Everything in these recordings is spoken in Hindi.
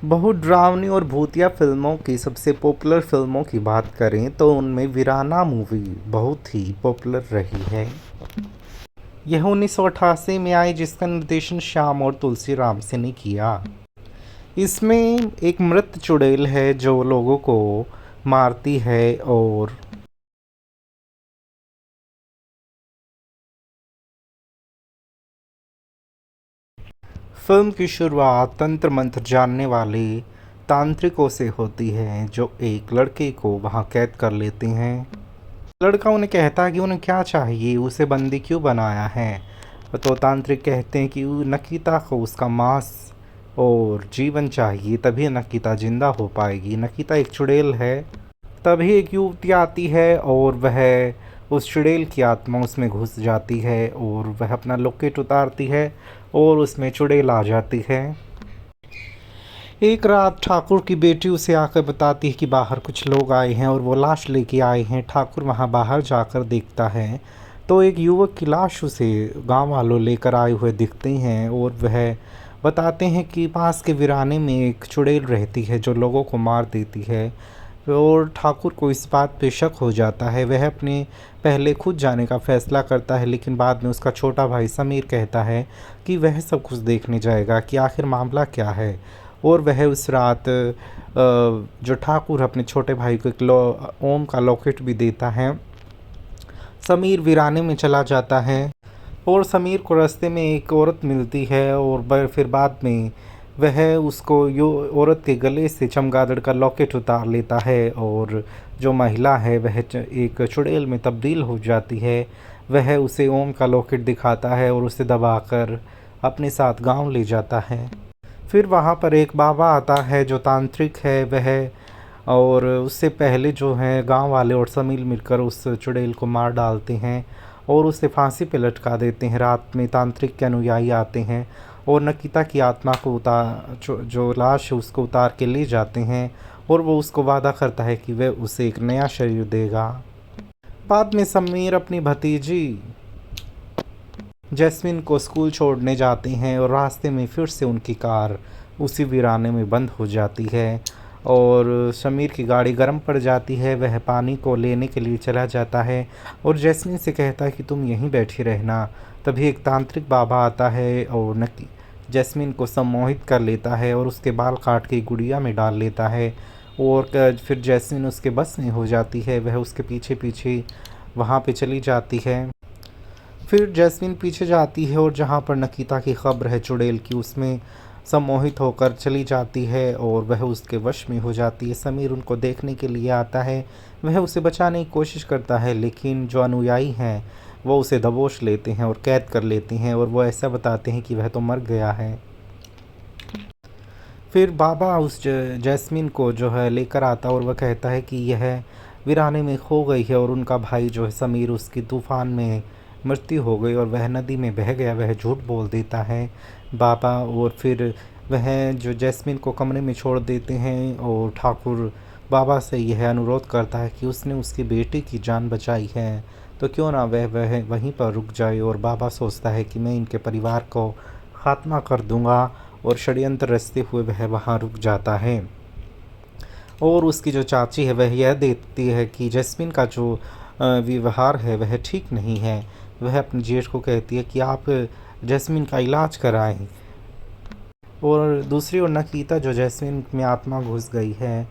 बहुत डरावनी और भूतिया फिल्मों की सबसे पॉपुलर फिल्मों की बात करें तो उनमें वीराना मूवी बहुत ही पॉपुलर रही है। यह 1988 में आई, जिसका निर्देशन श्याम और तुलसी राम से ने किया। इसमें एक मृत चुड़ैल है जो लोगों को मारती है और फिल्म की शुरुआत तंत्र मंत्र जानने वाले तांत्रिकों से होती है जो एक लड़के को वहां कैद कर लेते हैं। लड़का उन्हें कहता है कि उन्हें क्या चाहिए, उसे बंदी क्यों बनाया है। तो तांत्रिक कहते हैं कि नकीता को उसका मांस और जीवन चाहिए, तभी नकीता जिंदा हो पाएगी। नकीता एक चुड़ैल है। तभी एक युवती आती है और वह उस चुड़ैल की आत्मा उसमें घुस जाती है और वह अपना लॉकेट उतारती है और उसमें चुड़ैल आ जाती है। एक रात ठाकुर की बेटी उसे आकर बताती है कि बाहर कुछ लोग आए हैं और वो लाश लेके आए हैं। ठाकुर वहाँ बाहर जाकर देखता है तो एक युवक की लाश उसे गांव वालों लेकर आए हुए दिखते हैं और वह बताते हैं कि पास के वीराने में एक चुड़ैल रहती है जो लोगों को मार देती है। और ठाकुर को इस बात पे शक हो जाता है। वह अपने पहले खुद जाने का फैसला करता है, लेकिन बाद में उसका छोटा भाई समीर कहता है कि वह सब कुछ देखने जाएगा कि आखिर मामला क्या है। और वह उस रात जो ठाकुर अपने छोटे भाई को एक ओम का लॉकेट भी देता है। समीर वीराने में चला जाता है और समीर को रास्ते में एक औरत मिलती है और फिर बाद में वह उसको यो औरत के गले से चमगादड़ का लॉकेट उतार लेता है और जो महिला है वह एक चुड़ैल में तब्दील हो जाती है। वह उसे ओम का लॉकेट दिखाता है और उसे दबाकर अपने साथ गांव ले जाता है। फिर वहाँ पर एक बाबा आता है जो तांत्रिक है वह, और उससे पहले जो है गांव वाले और समीर मिलकर उस चुड़ैल को मार डालते हैं और उसे फांसी पे लटका देते हैं। रात में तांत्रिक के अनुयायी आते हैं और नकीता की आत्मा को जो लाश है उसको उतार के ले जाते हैं और वो उसको वादा करता है कि वह उसे एक नया शरीर देगा। बाद में समीर अपनी भतीजी जैस्मिन को स्कूल छोड़ने जाते हैं और रास्ते में फिर से उनकी कार उसी वीराने में बंद हो जाती है और समीर की गाड़ी गर्म पड़ जाती है। वह पानी को लेने के लिए चला जाता है और जैस्मिन से कहता है कि तुम यहीं बैठी रहना। तभी एक तांत्रिक बाबा आता है और जैस्मिन को सम्मोहित कर लेता है और उसके बाल काट के गुड़िया में डाल लेता है और फिर जैस्मिन उसके बस में हो जाती है। वह उसके पीछे पीछे वहाँ पे चली जाती है। फिर जैस्मिन पीछे जाती है और जहाँ पर नकीता की खबर है चुड़ैल की, उसमें सम्मोहित होकर चली जाती है और वह उसके वश में हो जाती है। समीर उनको देखने के लिए आता है। वह उसे बचाने की कोशिश करता है, लेकिन जो अनुयायी हैं वो उसे दबोच लेते हैं और कैद कर लेते हैं और वो ऐसा बताते हैं कि वह तो मर गया है। फिर बाबा उस जैस्मिन को जो है लेकर आता और वह कहता है कि यह वीराने में खो गई है और उनका भाई जो है समीर उसकी तूफान में मृत्यु हो गई और वह नदी में बह गया। वह झूठ बोल देता है बाबा और फिर वह जो जैस्मिन को कमरे में छोड़ देते हैं और ठाकुर बाबा से यह अनुरोध करता है कि उसने उसकी बेटी की जान बचाई है तो क्यों ना वह वहीं पर रुक जाए। और बाबा सोचता है कि मैं इनके परिवार को खात्मा कर दूंगा और षड्यंत्र रचते हुए वह वहाँ रुक जाता है। और उसकी जो चाची है वह यह देखती है कि जैस्मिन का जो व्यवहार है वह ठीक नहीं है। वह अपने जेठ को कहती है कि आप जैस्मिन का इलाज कराएं। और दूसरी ओर नकीता जो जैस्मिन में आत्मा घुस गई है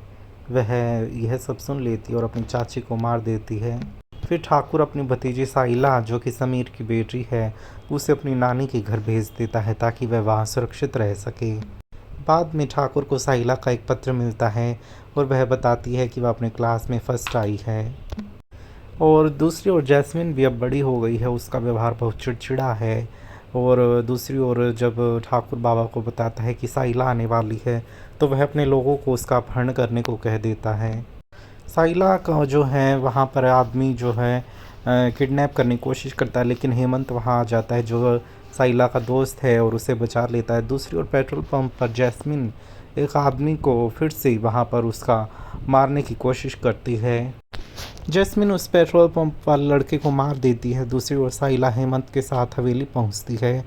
वह यह सब सुन लेती है और अपनी चाची को मार देती है। फिर ठाकुर अपनी भतीजी साइला जो कि समीर की बेटी है उसे अपनी नानी के घर भेज देता है ताकि वह वहाँ सुरक्षित रह सके। बाद में ठाकुर को साइला का एक पत्र मिलता है और वह बताती है कि वह अपने क्लास में फर्स्ट आई है। और दूसरी ओर जैस्मिन भी अब बड़ी हो गई है, उसका व्यवहार बहुत चिड़चिड़ा है। और दूसरी ओर जब ठाकुर बाबा को बताता है कि साइला आने वाली है तो वह अपने लोगों को उसका अपहरण करने को कह देता है। साइला का जो है वहाँ पर आदमी जो है किडनैप करने की कोशिश करता है, लेकिन हेमंत वहाँ आ जाता है जो साइला का दोस्त है और उसे बचा लेता है। दूसरी ओर पेट्रोल पंप पर जैस्मिन एक आदमी को फिर से वहाँ पर उसका मारने की कोशिश करती है। जैस्मिन उस पेट्रोल पंप वाले लड़के को मार देती है। दूसरी ओर साइला हेमंत के साथ हवेली पहुँचती है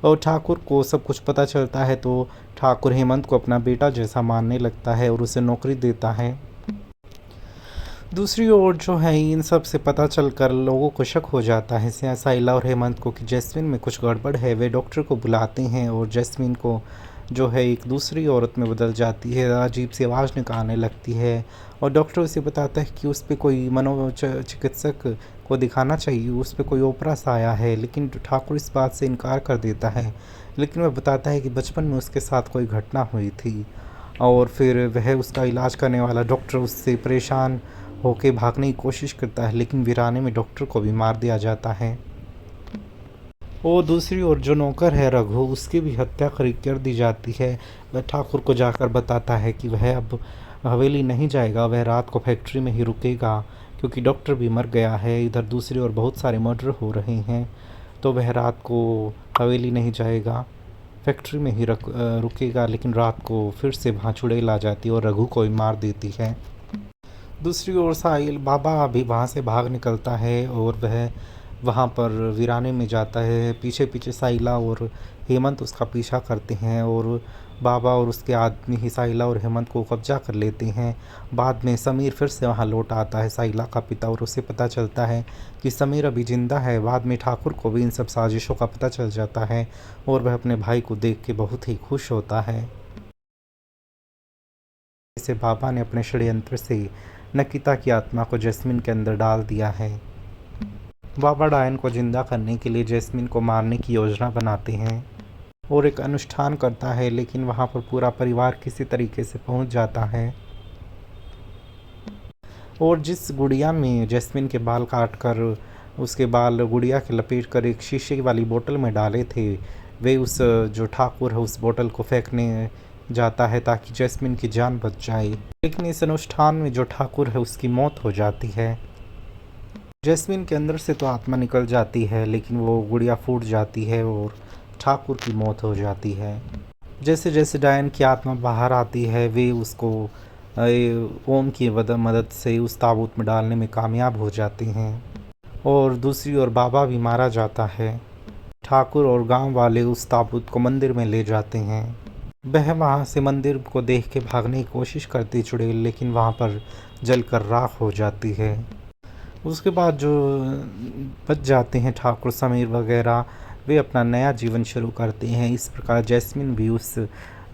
और ठाकुर को सब कुछ पता चलता है तो ठाकुर हेमंत को अपना बेटा जैसा मानने लगता है और उसे नौकरी देता है। दूसरी ओर जो है इन सब से पता चलकर लोगों को शक हो जाता है साइला और हेमंत को कि जैस्मिन में कुछ गड़बड़ है। वे डॉक्टर को बुलाते हैं और जैस्मिन को जो है एक दूसरी औरत में बदल जाती है, अजीब सी आवाज़ निकालने लगती है और डॉक्टर उसे बताता है कि उस पर कोई चिकित्सक को दिखाना चाहिए, उस पर कोई ओपरा सा आया है। लेकिन ठाकुर इस बात से इनकार कर देता है, लेकिन वह बताता है कि बचपन में उसके साथ कोई घटना हुई थी और फिर वह उसका इलाज करने वाला डॉक्टर उससे परेशान होके भागने की कोशिश करता है, लेकिन वीराने में डॉक्टर को भी मार दिया जाता है। और दूसरी ओर जो नौकर है रघु, उसकी भी हत्या कर दी जाती है। वह ठाकुर को जाकर बताता है कि वह अब हवेली नहीं जाएगा, वह रात को फैक्ट्री में ही रुकेगा क्योंकि डॉक्टर भी मर गया है। इधर दूसरी ओर बहुत सारे मर्डर हो रहे हैं तो वह रात को हवेली नहीं जाएगा, फैक्ट्री में ही रुकेगा। लेकिन रात को फिर से वहाँ चुड़ैल आ जाती है और रघु को भी मार देती है। दूसरी ओर साहिल बाबा भी वहाँ से भाग निकलता है और वह वहाँ पर वीराने में जाता है। पीछे पीछे साहिला और हेमंत उसका पीछा करते हैं और बाबा और उसके आदमी ही साहिला और हेमंत को कब्जा कर लेते हैं। बाद में समीर फिर से वहाँ लौट आता है, साहिला का पिता, और उसे पता चलता है कि समीर अभी जिंदा है। बाद में ठाकुर को भी इन सब साजिशों का पता चल जाता है और वह अपने भाई को देख के बहुत ही खुश होता है। इसे बाबा ने अपने षड्यंत्र से नकिता की आत्मा को जैस्मिन के अंदर डाल दिया है। बाबा डायन को जिंदा करने के लिए जैस्मिन को मारने की योजना बनाते हैं और एक अनुष्ठान करता है, लेकिन वहाँ पर पूरा परिवार किसी तरीके से पहुँच जाता है और जिस गुड़िया में जैस्मिन के बाल काट कर उसके बाल गुड़िया के लपेट कर एक शीशे वाली बोतल में डाले थे, वे उस जो ठाकुर है उस बोतल को फेंकने जाता है ताकि जैस्मिन की जान बच जाए। लेकिन इस अनुष्ठान में जो ठाकुर है उसकी मौत हो जाती है। जैस्मिन के अंदर से तो आत्मा निकल जाती है, लेकिन वो गुड़िया फूट जाती है और ठाकुर की मौत हो जाती है। जैसे जैसे डायन की आत्मा बाहर आती है वे उसको ओम की मदद से उस ताबूत में डालने में कामयाब हो जाते हैं और दूसरी ओर बाबा भी मारा जाता है। ठाकुर और गांव वाले उस ताबूत को मंदिर में ले जाते हैं। वह वहाँ से मंदिर को देख के भागने की कोशिश करती चुड़ैल, लेकिन वहाँ पर जलकर राख हो जाती है। उसके बाद जो बच जाते हैं ठाकुर समीर वगैरह, वे अपना नया जीवन शुरू करते हैं। इस प्रकार जैस्मिन भी उस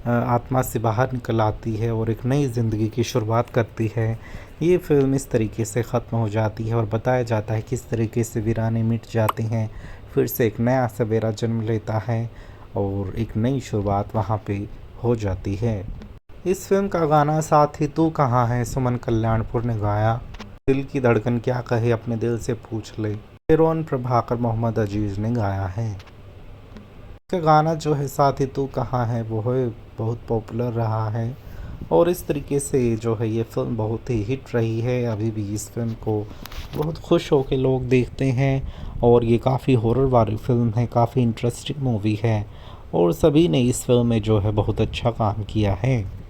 आत्मा से बाहर निकल आती है और एक नई ज़िंदगी की शुरुआत करती है। ये फिल्म इस तरीके से ख़त्म हो जाती है और बताया जाता है किस तरीके से वीराने मिट जाते हैं, फिर से एक नया सवेरा जन्म लेता है और एक नई शुरुआत वहाँ पे हो जाती है। इस फिल्म का गाना साथी तू कहाँ है सुमन कल्याणपुर ने गाया। दिल की धड़कन क्या कहे अपने दिल से पूछ ले, रोन प्रभाकर मोहम्मद अजीज ने गाया है। इसका गाना जो है साथी तू कहाँ है वो है बहुत पॉपुलर रहा है और इस तरीके से जो है ये फिल्म बहुत ही हिट रही है। अभी भी इस फिल्म को बहुत खुश होकर लोग देखते हैं और ये काफ़ी हॉरर वाली फिल्म है, काफ़ी इंटरेस्टिंग मूवी है और सभी ने इस फिल्म में जो है बहुत अच्छा काम किया है।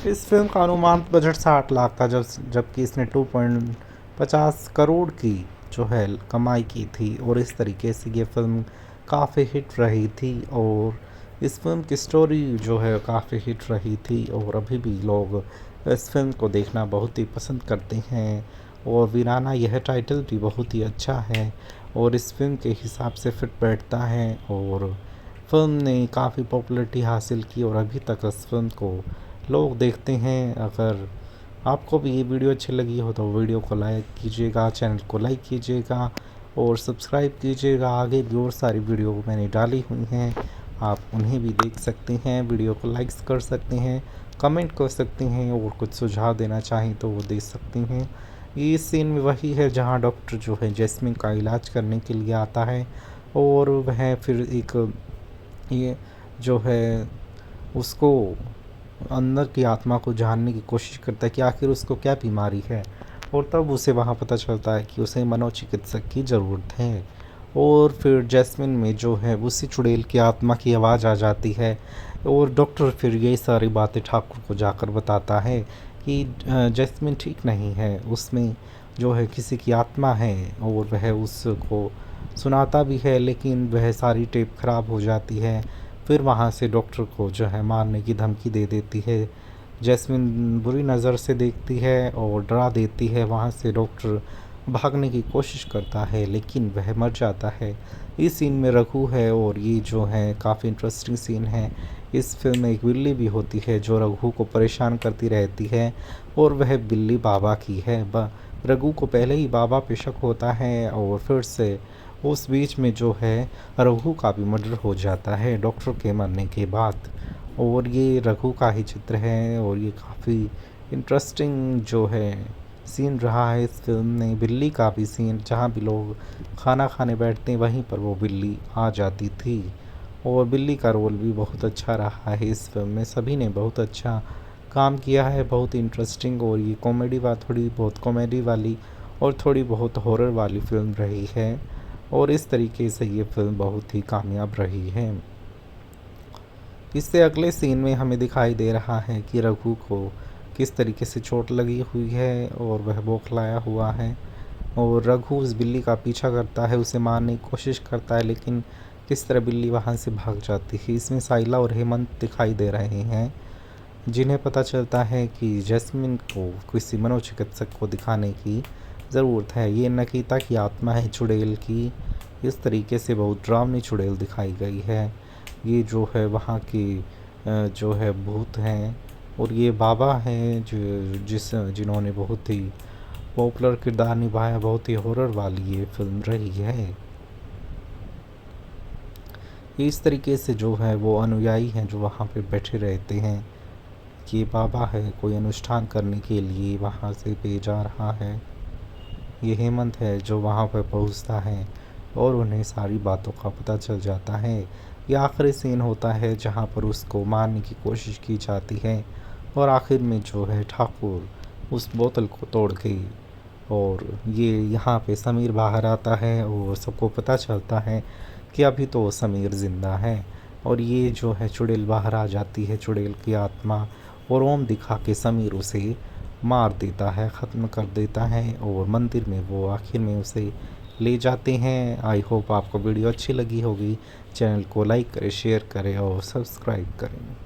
इस फिल्म का अनुमानित बजट 60 लाख था, जबकि इसने 2.50 करोड़ की जो है कमाई की थी और इस तरीके से ये फिल्म काफ़ी हिट रही थी और इस फिल्म की स्टोरी जो है काफ़ी हिट रही थी और अभी भी लोग इस फिल्म को देखना बहुत ही पसंद करते हैं और वीराना यह टाइटल भी बहुत ही अच्छा है और इस फिल्म के हिसाब से फिट बैठता है और फिल्म ने काफ़ी पॉपुलैरिटी हासिल की और अभी तक इस फिल्म को लोग देखते हैं। अगर आपको भी ये वीडियो अच्छी लगी हो तो वीडियो को लाइक कीजिएगा, चैनल को लाइक कीजिएगा और सब्सक्राइब कीजिएगा। आगे भी और सारी वीडियो मैंने डाली हुई हैं, आप उन्हें भी देख सकते हैं। वीडियो को लाइक्स कर सकते हैं, कमेंट कर सकते हैं और कुछ सुझाव देना चाहें तो वो दे सकते हैं। ये सीन में वही है जहाँ डॉक्टर जो है जैस्मिन का इलाज करने के लिए आता है और वह फिर एक ये जो है उसको अंदर की आत्मा को जानने की कोशिश करता है कि आखिर उसको क्या बीमारी है और तब उसे वहाँ पता चलता है कि उसे मनोचिकित्सक की ज़रूरत है और फिर जैस्मिन में जो है उसी चुड़ैल की आत्मा की आवाज़ आ जाती है और डॉक्टर फिर ये सारी बातें ठाकुर को जाकर बताता है कि जैस्मिन ठीक नहीं है, उसमें जो है किसी की आत्मा है और वह उसको सुनाता भी है, लेकिन वह सारी टेप खराब हो जाती है। फिर वहाँ से डॉक्टर को जो है मारने की धमकी दे देती है। जैस्मिन बुरी नज़र से देखती है और डरा देती है। वहाँ से डॉक्टर भागने की कोशिश करता है, लेकिन वह मर जाता है। इस सीन में रघु है और ये जो है काफ़ी इंटरेस्टिंग सीन है। इस फिल्म में एक बिल्ली भी होती है जो रघु को परेशान करती रहती है, और वह बिल्ली बाबा की है। रघु को पहले ही बाबा पे शक होता है, और फिर से उस बीच में जो है रघु का भी मर्डर हो जाता है डॉक्टर के मरने के बाद। और ये रघु का ही चित्र है, और ये काफ़ी इंटरेस्टिंग जो है सीन रहा है इस फिल्म में। बिल्ली का भी सीन, जहाँ भी लोग खाना खाने बैठते हैं वहीं पर वो बिल्ली आ जाती थी। और बिल्ली का रोल भी बहुत अच्छा रहा है इस फिल्म में। सभी ने बहुत अच्छा काम किया है, बहुत इंटरेस्टिंग। और ये कॉमेडी थोड़ी बहुत कॉमेडी वाली और थोड़ी बहुत हॉरर वाली फिल्म रही है, और इस तरीके से ये फिल्म बहुत ही कामयाब रही है। इससे अगले सीन में हमें दिखाई दे रहा है कि रघु को किस तरीके से चोट लगी हुई है और वह बौखलाया हुआ है, और रघु उस बिल्ली का पीछा करता है, उसे मारने की कोशिश करता है, लेकिन किस तरह बिल्ली वहाँ से भाग जाती है। इसमें साइला और हेमंत दिखाई दे रहे हैं, जिन्हें पता चलता है कि जैस्मिन को किसी मनोचिकित्सक को दिखाने की ज़रूरत है। ये नकीता की आत्मा है, चुड़ैल की। इस तरीके से बहुत डरावनी चुड़ैल दिखाई गई है। ये जो है वहाँ की जो है भूत हैं, और ये बाबा हैं जिन्होंने बहुत ही पॉपुलर किरदार निभाया। बहुत ही हॉरर वाली ये फिल्म रही है। इस तरीके से जो है वो अनुयायी हैं जो वहाँ पे बैठे रहते हैं। ये बाबा है कोई अनुष्ठान करने के लिए वहाँ से भेजा रहा है। ये हेमंत है जो वहाँ पर पहुँचता है और उन्हें सारी बातों का पता चल जाता है। ये आखिरी सीन होता है जहाँ पर उसको मारने की कोशिश की जाती है, और आखिर में जो है ठाकुर उस बोतल को तोड़ के, और ये यहाँ पे समीर बाहर आता है और सबको पता चलता है कि अभी तो समीर ज़िंदा है। और ये जो है चुड़ैल बाहर आ जाती है, चुड़ैल की आत्मा, और ओम दिखा के समीर उसे मार देता है, ख़त्म कर देता है, और मंदिर में वो आखिर में उसे ले जाते हैं। आई होप आपको वीडियो अच्छी लगी होगी। चैनल को लाइक करें, शेयर करें और सब्सक्राइब करें।